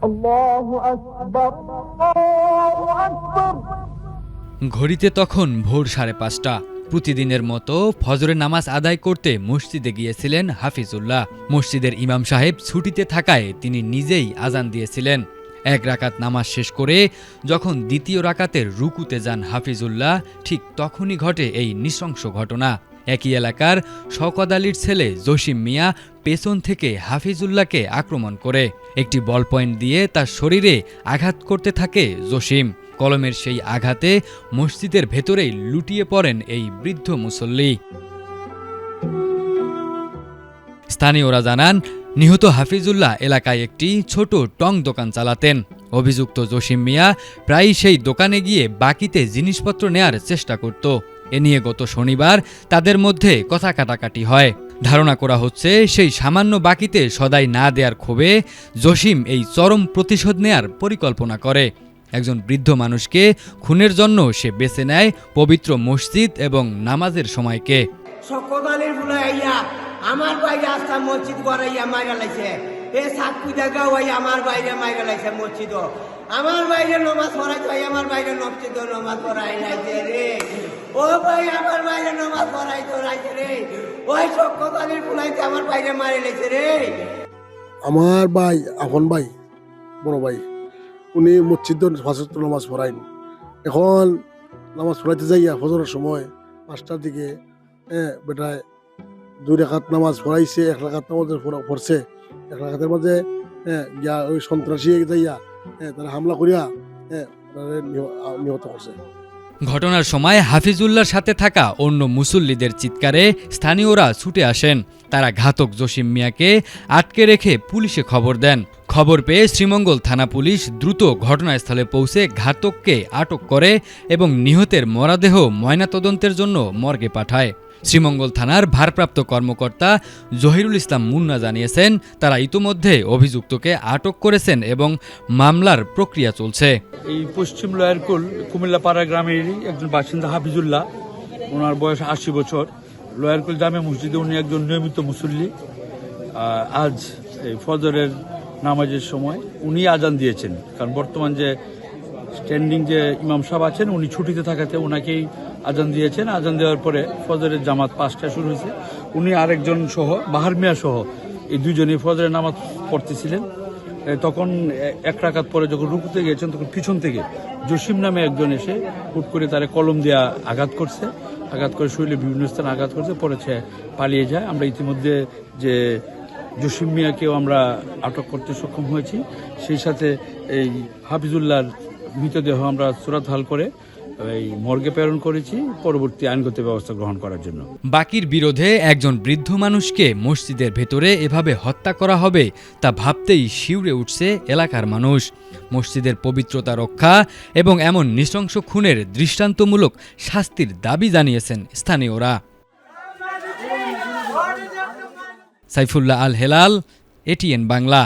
আল্লাহু আকবার, আল্লাহু আকবার। ঘড়িতে তখন ভোর 5:30। প্রতিদিনের মতো ফজরের নামাজ আদায় করতে মসজিদে গিয়েছিলেন হাফিজুল্লাহ। মসজিদের ইমাম সাহেব ছুটিতে থাকায় তিনি নিজেই আজান দিয়েছিলেন। এক রাকাত নামাজ শেষ করে যখন দ্বিতীয় রাকাতের রুকুতে যান হাফিজুল্লাহ, ঠিক তখনই ঘটে এই নৃশংস ঘটনা। একই এলাকার শওকত আলীর ছেলে জসিম মিয়া পেছন থেকে হাফিজুল্লাহকে আক্রমণ করে একটি বল পয়েন্ট দিয়ে তার শরীরে আঘাত করতে থাকে জসিম। কলমের সেই আঘাতে মসজিদের ভেতরেই লুটিয়ে পড়েন এই বৃদ্ধ মুসল্লি। স্থানীয়রা জানান, নিহত হাফিজুল্লাহ এলাকায় একটি ছোট টং দোকান চালাতেন। অভিযুক্ত জসিম মিয়া প্রায়ই সেই দোকানে গিয়ে বাকিতে জিনিসপত্র নেয়ার চেষ্টা করত। এ নিয়ে গত শনিবার তাদের মধ্যে কথা কাটাকাটি হয়। ধারণা করা হচ্ছে সেই সামান্য বাকিতে সদাই না দেওয়ার ক্ষোভে জসিম এই চরম প্রতিশোধ নেয়ার পরিকল্পনা করে। একজন বৃদ্ধ মানুষকে খুনের জন্য সে বেছে নেয় পবিত্র মসজিদ এবং নামাজের সময়কে। শওকত আলীর বুলাইয়া আমার বাইরে আসতাম মসজিদ গড়াইয়া মাইরা লাইছে, এ সাত পূজা গাওয়াই আমার বাইরে মাইরা লাইছে মসজিদ, আমার বাইরে নমাজ পড়াইতে হয়, আমার বাইরে মসজিদ নমাজ পড়াই লাইছে রে, ও ভাই আমার বাইরে নমাজ পড়াইতে লাইছে রে, ওই শওকত আলীর বুলাইতে আমার বাইরে মারি লাইছে রে। আমার ভাই, আপন ভাই, বড় ভাই, উনি মসজিদ নামাজ পড়াইন। এখন নামাজ পড়াইতে যাইয়া ফজরের সময় 5টার দিকে বেটায় 2 রাকাত নামাজ পড়াইছে, 1 রাকাত নামাজ পড়ছে। 1 রাকাতের মাঝে গিয়া ওই সন্ত্রাসী যাইয়া তারা হামলা করিয়া নিহত করছে। ঘটনার সময় হাফিজুল্লাহর সাথে থাকা অন্য মুসল্লিদের চিৎকারে স্থানীয়রা ছুটে আসেন। তারা ঘাতক জসিম মিয়াকে আটকে রেখে পুলিশে খবর দেন। খবর পেয়ে শ্রীমঙ্গল থানা পুলিশ দ্রুত ঘটনাস্থলে পৌঁছে ঘাতককে আটক করে এবং নিহতের মরদেহ ময়নাতদন্তের জন্য মর্গে পাঠায়। শ্রীমঙ্গল থানার ভারপ্রাপ্ত কর্মকর্তা জহিরুল ইসলাম মুন্না জানিয়েছেন, তারা ইতোমধ্যে অভিযুক্তকে আটক করেছেন এবং মামলার প্রক্রিয়া চলছে। এই পশ্চিম লয়ারকুল কুমিল্লা পাড়া গ্রামেরই একজন বাসিন্দা হাফিজুল্লাহ, ওনার বয়স 80 বছর। লয়ারকুল জামে মসজিদে উনি একজন নিয়মিত মুসল্লি। আজ এই ফজরের নামাজের সময় উনি আজান দিয়েছেন, কারণ বর্তমান যে স্ট্যান্ডিং যে ইমাম সাহেব আছেন উনি ছুটিতে থাকাতে ওনাকেই আজান দিয়েছেন। আজান দেওয়ার পরে ফজরের জামাত 5টায় শুরু হয়েছে। উনি আরেকজন সহ বাহার মিয়া সহ এই দুজনেই ফজরের নামাজ পড়তেছিলেন। তখন 1 রাকাত পরে যখন রুকুতে গিয়েছেন তখন পিছন থেকে জসিম নামে একজন এসে হুট করে তারা কলম দিয়ে আঘাত করছে, আঘাত করে শরীরে বিভিন্ন স্থানে আঘাত করছে, পরে সে পালিয়ে যায়। আমরা ইতিমধ্যে যে জসিম মিয়াকেও আমরা আটক করতে সক্ষম হয়েছি। সেই সাথে এই হাফিজুল্লাহর মৃতদেহ আমরা সুরাতহাল করে এই মর্গে প্রেরণ করেছি পরবর্তী আইনগত ব্যবস্থা গ্রহণ করার জন্য। বাকির বিরোধে একজন বৃদ্ধ মানুষকে মসজিদের ভেতরে এভাবে হত্যা করা হবে তা ভাবতেই শিউরে উঠছে এলাকার মানুষ। মসজিদের পবিত্রতা রক্ষা এবং এমন নৃশংস খুনের দৃষ্টান্তমূলক শাস্তির দাবি জানিয়েছেন স্থানীয়রা। সাইফুল্লাহ আল হেলাল, এটিএন বাংলা।